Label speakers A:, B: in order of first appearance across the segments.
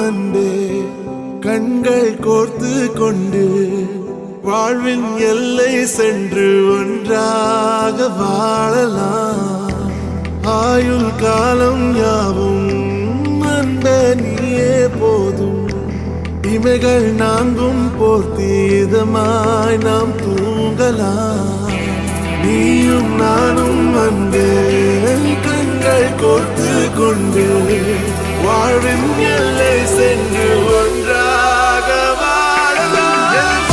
A: அன்பே கண்கள் கோர்த்து கொண்டு வாழ்வின் எல்லை சென்று ஒன்றாக வாழலாம் ஆயுள் காலம் யாவும் அன்பே நீயே போதும் இமைகள் நான்கும் போர்த்தி இதமாய் நாம் தூங்கலாம் நீயும் நானும் அன்பே கண்கள் கோர்த்து கொண்டு வாழ்வின் எல்லை சென்று ஒன்றாக வாழலாம்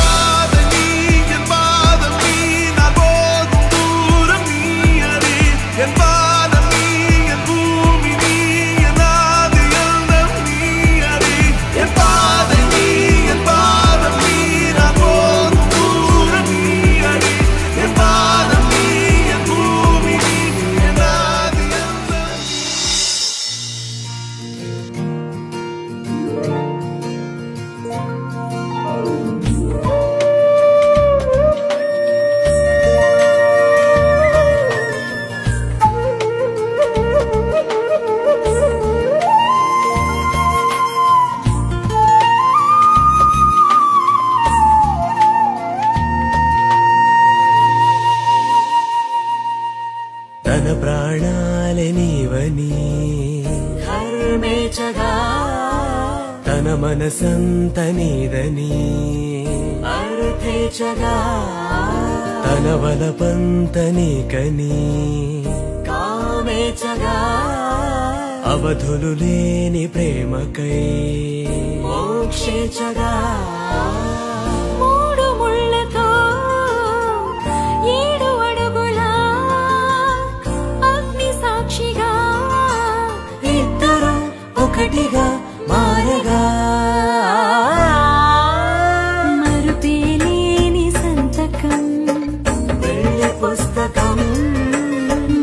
A: என் பாதம் நீ நான் போகும் தூரம் நீ அறி என் வானம் நீ என் பூமி நீ என் ஆதி எல்லாம் நீ அறி என் பாதம் நீ நான் போகும் தூரம் நீ அறி என் வானம் நீ என் பூமி நீ என் ஆதி எல்லாம் తన ప్రాణాలే నీవని
B: హర్మేచగా
A: తన మనసంత నీదని
B: అర్థేచగా
A: తన వలపంత నీకని
B: కామేచగా
A: అవధులు లేని ప్రేమకై
B: మోక్షేచగా మూడు ముళ్ళతో ఏడు అడుగుల అగ్ని సాక్షిగా
A: ఇద్దరు ఒకటిగా మారగా
B: మరుపేలేని సంతకం
A: వెళ్ళి పుస్తకం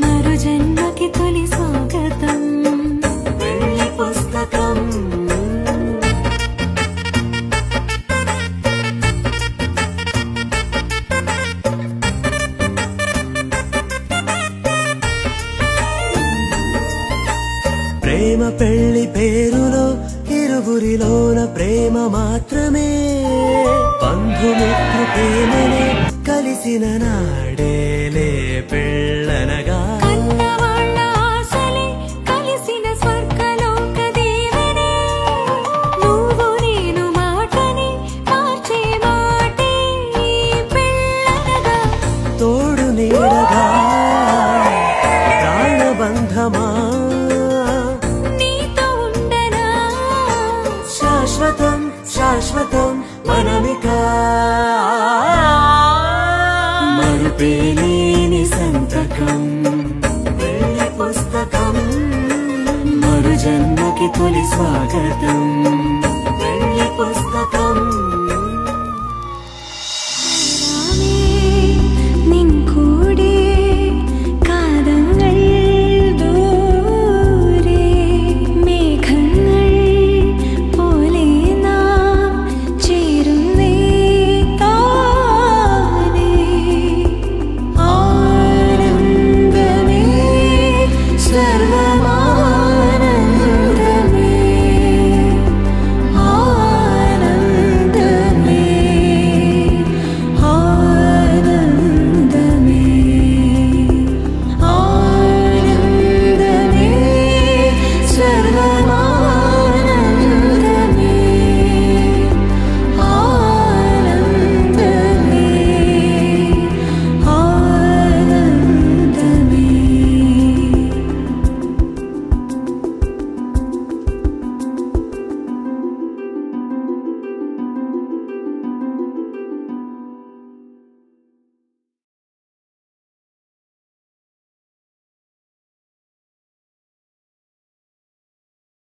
B: మరు జన్మకి తొలి స్వాగతం
A: వెళ్ళి పుస్తకం ప్రేమ పెళ్లి పేరులో ఇరువురిలోన ప్రేమ మాత్రమే బంధుమిత్రు ప్రేమనే కలిసిన నాడేలే పెళ్ళనగా
B: కన్నవాళ్ళ ఆశలే కలిసిన స్వర్గలోక దేవనే నువ్వు నేను మాటని మార్చే మాటే పెళ్ళనగా
A: తోడు నీడగా ప్రాణబంధమా
B: నీతో ఉండనా
A: శాశ్వతం శాశ్వతం మనమిక మరుపేలేని సంతకం వెళ్ళి పుస్తకం మరు జన్మకి తొలి స్వాగతం వెళ్ళి పుస్తకం